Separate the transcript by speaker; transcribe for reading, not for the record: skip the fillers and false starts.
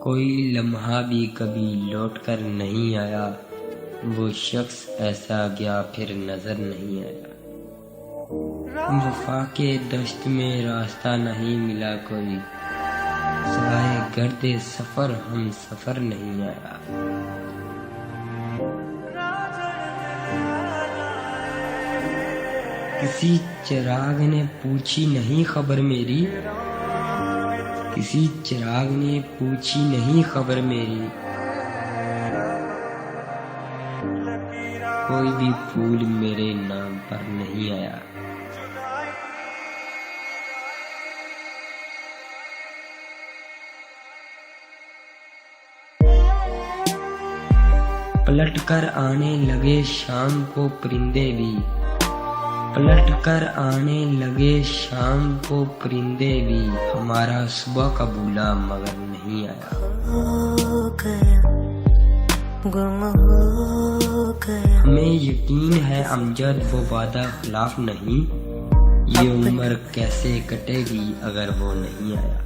Speaker 1: कोई लम्हा भी कभी लौट कर नहीं आया, वो शख्स ऐसा गया फिर नजर नहीं आया। वफा के दश्त में रास्ता नहीं मिला कोई, सिवाय गर्दे सफर हम सफर नहीं आया। किसी चिराग ने पूछी नहीं खबर मेरी, किसी चिराग ने पूछी नहीं खबर मेरी। कोई भी फूल मेरे नाम पर नहीं आया। पलट कर आने लगे शाम को परिंदे भी, पलट कर आने लगे शाम को परिंदे भी। हमारा सुबह का भूला मगर नहीं आया। हमें यकीन है अमजद वो वादा खिलाफ नहीं, ये उम्र कैसे कटेगी अगर वो नहीं आया।